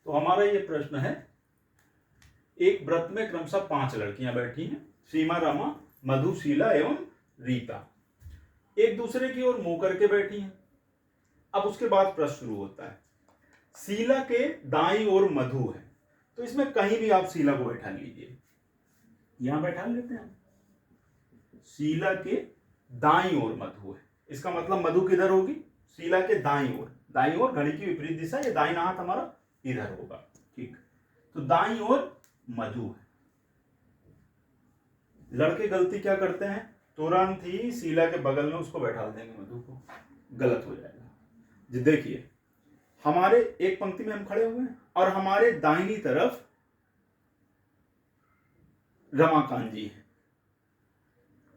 तो हमारा ये प्रश्न है, एक व्रत में क्रमशः 5 लड़कियां बैठी हैं, सीमा, रमा, मधु, शीला एवं रीता। एक दूसरे की ओर मुंह करके बैठी हैं। अब उसके बाद प्रश्न शुरू होता है। शीला के दाईं ओर मधु है, तो इसमें कहीं भी आप शीला को बैठा लीजिए, यहां बैठा लेते हैं। शीला के दाईं ओर मधु है, इसका मतलब मधु किधर होगी? शीला के दाईं ओर। दाईं ओर घड़ी की विपरीत दिशा, ये दाहिना हाथ हमारा इधर होगा। ठीक, तो दाईं ओर मधु है। लड़के गलती क्या करते हैं, तुरंत ही शीला के बगल में उसको बैठा देंगे मधु को, गलत हो जाएगा। जी देखिए, हमारे एक पंक्ति में हम खड़े हुए हैं और हमारे दाहिनी तरफ रमाकांत जी है।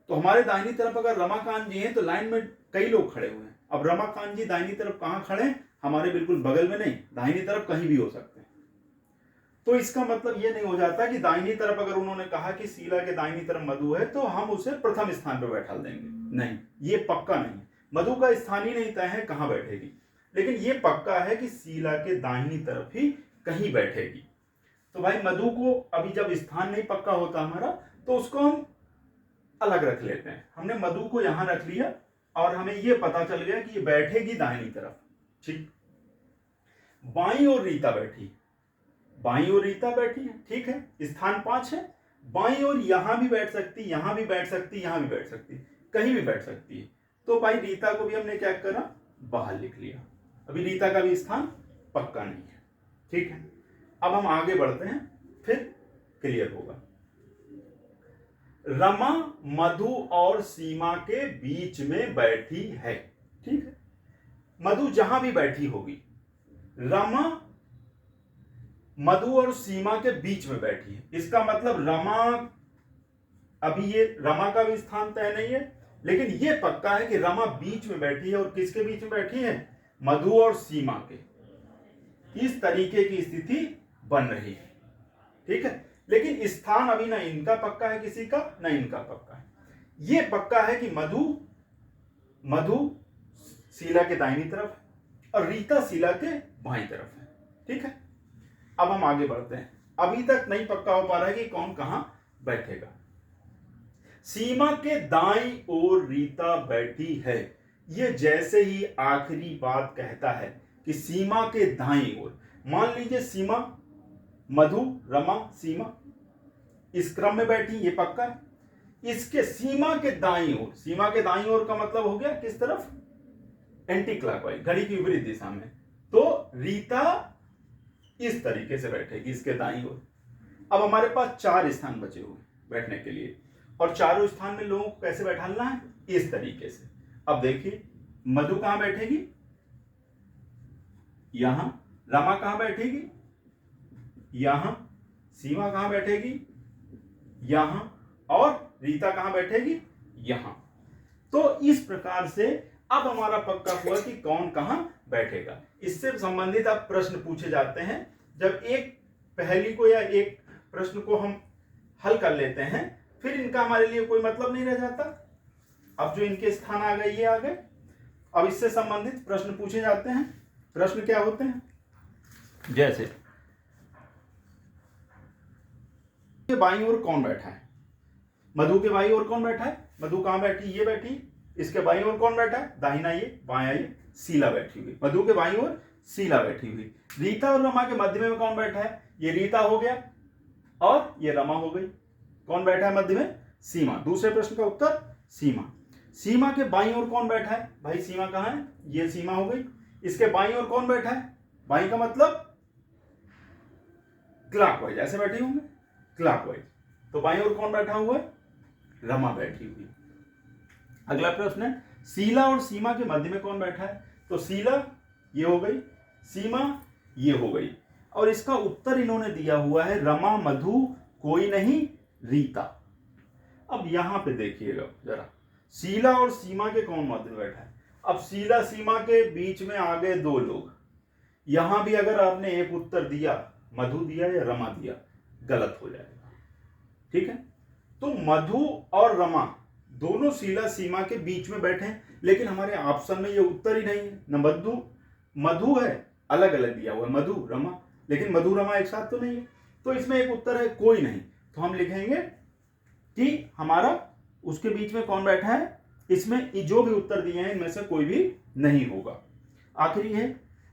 तो हमारे दाहिनी तरफ अगर रमाकांत जी हैं तो लाइन में कई लोग खड़े हुए हैं। अब रमाकांत जी दाहिनी तरफ कहां खड़े हैं? हमारे बिल्कुल बगल में नहीं, दाहिनी तरफ कहीं भी हो सकते हैं। तो इसका मतलब यह नहीं हो जाता कि दाहिनी तरफ अगर उन्होंने कहा कि शीला के दाहिनी तरफ मधु है तो हम उसे प्रथम स्थान पर बैठा देंगे, नहीं, ये पक्का नहीं। मधु का स्थान ही नहीं तय है कहां बैठेगी, लेकिन ये पक्का है कि शीला के दाहिनी तरफ ही कहीं बैठेगी। तो भाई मधु को अभी जब स्थान नहीं पक्का होता हमारा, तो उसको हम अलग रख लेते हैं। हमने मधु को यहां रख लिया और हमें यह पता चल गया कि ये बैठेगी दाहिनी तरफ। ठीक, बाईं ओर रीता बैठी, बाईं ओर रीता बैठी है, ठीक है, स्थान 5 है। बाईं ओर यहां भी बैठ सकती, यहां भी बैठ सकती, यहां भी बैठ सकती, कहीं भी बैठ सकती है। तो भाई रीता को भी हमने क्या करा, बाहर लिख लिया। अभी रीता का भी स्थान पक्का नहीं है। ठीक है, अब हम आगे बढ़ते हैं, फिर क्लियर होगा। रमा मधु और सीमा के बीच में बैठी है। ठीक है, मधु जहां भी बैठी होगी, रमा मधु और सीमा के बीच में बैठी है। इसका मतलब रमा, अभी ये रमा का भी स्थान तय नहीं है, लेकिन ये पक्का है कि रमा बीच में बैठी है। और किसके बीच में बैठी है? मधु और सीमा के। इस तरीके की स्थिति बन रही है। ठीक है, लेकिन स्थान अभी ना इनका पक्का है किसी का, ना इनका पक्का है। यह पक्का है कि मधु शीला के दाहिनी तरफ और रीता शीला के बाईं तरफ है। ठीक है, अब हम आगे बढ़ते हैं। अभी तक नहीं पक्का हो पा रहा है कि कौन कहां बैठेगा। सीमा के दाईं ओर रीता बैठी है, यह जैसे ही आखिरी बात कहता है कि सीमा के दाईं ओर, मान लीजिए सीमा, मधु, रमा, सीमा इस क्रम में बैठी, ये पक्का है। इसके सीमा के दाईं ओर, सीमा के दाईं ओर का मतलब हो गया किस तरफ? एंटी क्लॉकवाइज, घड़ी की विपरीत दिशा में। तो रीता इस तरीके से बैठेगी, इसके दाईं ओर। अब हमारे पास 4 स्थान बचे हुए बैठने के लिए, और चारों स्थान में लोगों को कैसे बैठाना है? इस तरीके से। अब देखिए, मधु कहां बैठेगी? यहां। रमा कहां बैठेगी? यहां। सीमा कहां बैठेगी? यहां। और रीता कहां बैठेगी? यहां। तो इस प्रकार से अब हमारा पक्का हुआ कि कौन कहां बैठेगा। इससे संबंधित अब प्रश्न पूछे जाते हैं। जब एक पहेली को या एक प्रश्न को हम हल कर लेते हैं, फिर इनका हमारे लिए कोई मतलब नहीं रह जाता। अब जो इनके स्थान आ गए, ये आ गए। अब इससे संबंधित प्रश्न पूछे जाते हैं। प्रश्न क्या होते हैं? जैसे के बाईं ओर कौन बैठा है? मधु के बाईं ओर कौन बैठा है? मधु कहां बैठी? ये बैठी। इसके बाईं ओर कौन बैठा है? दाहिना ये, बायां ये, शीला बैठी हुई। मधु के बाईं ओर शीला बैठी हुई। रीता और रमा के मध्य में कौन बैठा है? ये रीता हो गया और ये रमा हो गई। कौन बैठा है मध्य में? सीमा। दूसरे प्रश्न का उत्तर सीमा। सीमा के बाईं ओर कौन बैठा है? भाई सीमा कहां है? ये सीमा हो गई। इसके बाईं ओर कौन बैठा है? बाईं का मतलब क्लॉकवाइज, ऐसे बैठे होंगे क्लॉकवाइज। तो बाईं ओर कौन बैठा हुआ है? रमा बैठी हुई। अगला प्रश्न है, शीला और सीमा के मध्य में कौन बैठा है? तो शीला ये हो गई, सीमा ये हो गई। और इसका उत्तर इन्होंने दिया हुआ है रमा मधु कोई नहीं रीता। अब यहां पे देखिएगा जरा, शीला और सीमा के कौन मध्य में बैठा है? अब शीला सीमा के बीच में आ गए 2 लोग। यहां भी अगर आपने एक उत्तर दिया, मधु दिया या रमा दिया, गलत हो जाएगा। ठीक है, तो मधु और रमा दोनों शीला सीमा के बीच में बैठे हैं, लेकिन हमारे ऑप्शन में ये उत्तर ही नहीं है। न मधु है, अलग अलग दिया हुआ है, मधु रमा, लेकिन मधु रमा एक साथ तो नहीं है, तो इसमें एक उत्तर है कोई नहीं। तो हम लिखेंगे कि हमारा उसके बीच में कौन बैठा है, इसमें जो भी उत्तर दिए हैं इनमें से कोई भी नहीं होगा। आखिरी है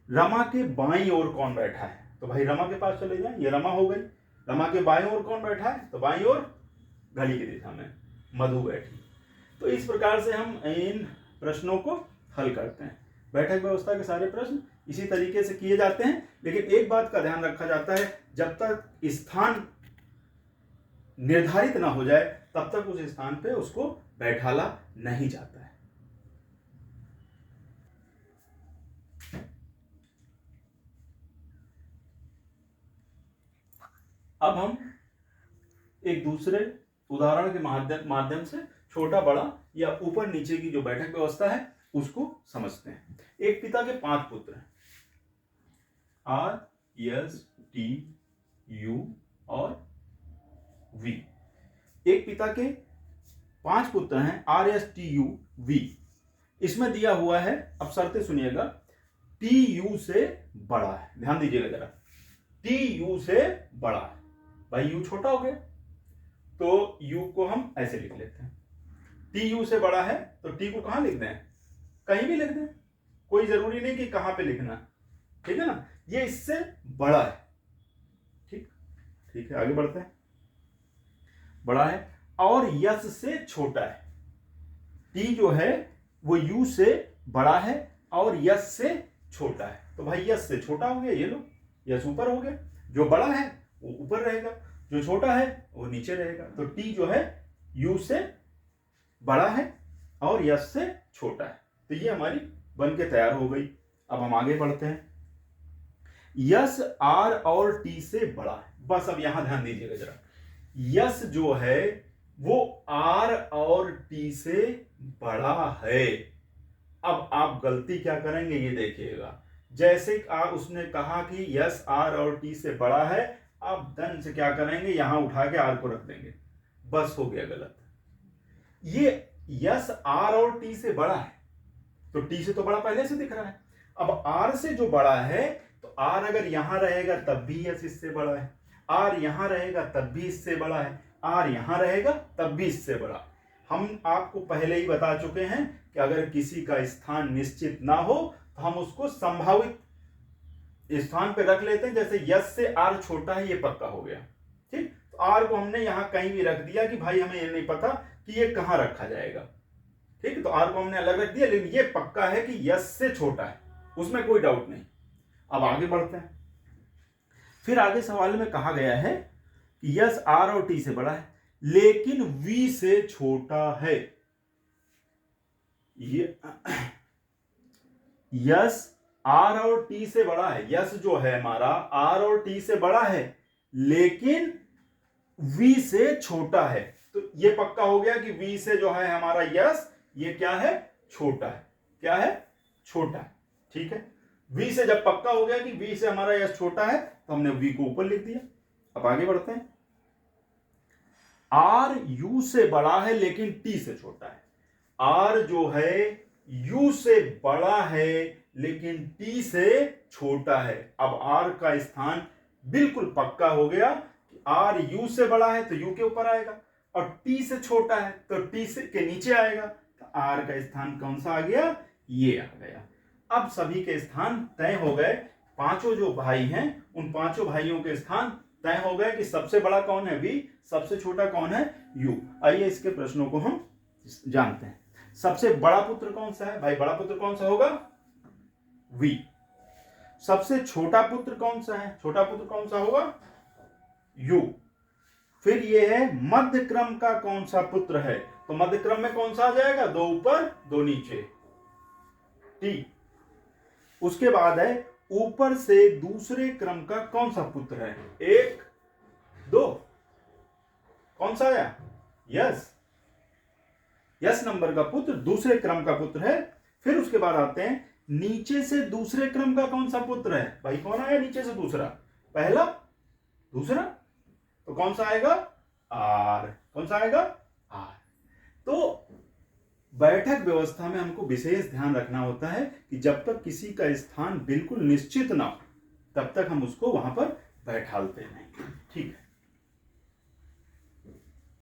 रमा के बाईं ओर कौन बैठा है, तो भाई रमा के पास चले जाए, ये रमा हो गई। रमा के बाईं ओर कौन बैठा है, तो बाईं ओर घड़ी की दिशा में मधु बैठी। तो इस प्रकार से हम इन प्रश्नों को हल करते हैं। बैठक व्यवस्था के सारे प्रश्न इसी तरीके से किए जाते हैं, लेकिन एक बात का ध्यान रखा जाता है, जब तक स्थान निर्धारित ना हो जाए तब तक उस स्थान पे उसको बैठाला नहीं जाता है। अब हम एक दूसरे उदाहरण के माध्यम से छोटा बड़ा या ऊपर नीचे की जो बैठक व्यवस्था है उसको समझते हैं। एक पिता के 5 पुत्र हैं, RSTU और V। एक पिता के 5 पुत्र हैं RSTUV। इसमें दिया हुआ है, अब शर्तें सुनिएगा, TU से बड़ा है, ध्यान दीजिएगा जरा, TU से बड़ा है। भाई U छोटा हो गया तो U को हम ऐसे लिख लेते हैं, TU से बड़ा है तो T को कहां लिख दें, कहीं भी लिख दें, कोई जरूरी नहीं कि कहां पे लिखना, ठीक है ना। ये इससे बड़ा है, ठीक है, आगे बढ़ते हैं। बड़ा है और यस से छोटा है। T जो है वो U से बड़ा है और यस से छोटा है, तो भाई यस से छोटा हो गया, ये लो यस ऊपर हो गया, जो बड़ा है वो ऊपर रहेगा, जो छोटा है वो नीचे रहेगा। तो T जो है U से बड़ा है और यस से छोटा है, तो ये हमारी बन के तैयार हो गई। अब हम आगे बढ़ते हैं। यस R और T से बड़ा है, बस अब यहां ध्यान दीजिएगा जरा, यस जो है वो R और T से बड़ा है। अब आप गलती क्या करेंगे ये देखिएगा, जैसे उसने कहा कि यस R और T से बड़ा है, आप धन से क्या करेंगे, यहां उठा के R को रख देंगे, बस हो गया गलत। ये यस R और T से बड़ा है तो T से तो बड़ा पहले से दिख रहा है, अब R से जो बड़ा है तो R अगर यहां रहेगा तब भी यस इससे बड़ा है, R यहां रहेगा तब भी इससे बड़ा है, R यहां रहेगा तब भी इससे बड़ा। हम आपको पहले ही बता चुके हैं कि अगर किसी का स्थान निश्चित ना हो तो हम उसको संभावित स्थान पे रख लेते हैं। जैसे यस से R छोटा है, ये पक्का हो गया, ठीक। तो R को हमने यहां कहीं भी रख दिया कि भाई हमें ये नहीं पता कि ये कहां रखा जाएगा, ठीक। तो R को हमने अलग रख दिया, लेकिन ये पक्का है कि यस से छोटा है, उसमें कोई डाउट नहीं। अब आगे बढ़ते हैं। फिर आगे सवाल में कहा गया है कि यस R और T से बड़ा है लेकिन V से छोटा है। ये यस R और T से बड़ा है, यस जो है हमारा R और T से बड़ा है लेकिन V से छोटा है, तो ये पक्का हो गया कि V से जो है हमारा यस ये क्या है, छोटा है, क्या है, छोटा है, ठीक है। V से जब पक्का हो गया कि V से हमारा यस छोटा है तो हमने V को ऊपर लिख दिया। अब आगे बढ़ते हैं। R U से बड़ा है लेकिन T से छोटा है, R जो है U से बड़ा है लेकिन T से छोटा है। अब R का स्थान बिल्कुल पक्का हो गया कि R U से बड़ा है तो U के ऊपर आएगा और T से छोटा है तो T से के नीचे आएगा, तो R का स्थान कौन सा आ गया, ये आ गया। अब सभी के स्थान तय हो गए, पांचों जो भाई हैं उन पांचों भाइयों के स्थान तय हो गए कि सबसे बड़ा कौन है V, सबसे छोटा कौन है U। आइए इसके प्रश्नों को हम जानते हैं। सबसे बड़ा पुत्र कौन सा है, भाई बड़ा पुत्र कौन सा होगा, V। सबसे छोटा पुत्र कौन सा है, छोटा पुत्र कौन सा होगा, U। फिर ये है मध्य क्रम का कौन सा पुत्र है, तो मध्य क्रम में कौन सा आ जाएगा, 2 ऊपर 2 नीचे, T। उसके बाद है ऊपर से दूसरे क्रम का कौन सा पुत्र है, 1 2, कौन सा आया, यस, यस नंबर का पुत्र दूसरे क्रम का पुत्र है। फिर उसके बाद आते हैं नीचे से दूसरे क्रम का कौन सा पुत्र है, भाई कौन आया नीचे से दूसरा, पहला दूसरा, तो कौन सा आएगा, R। कौन सा आएगा, R। तो बैठक व्यवस्था में हमको विशेष ध्यान रखना होता है कि जब तक किसी का स्थान बिल्कुल निश्चित ना हो तब तक हम उसको वहां पर बैठालते हैं। ठीक है।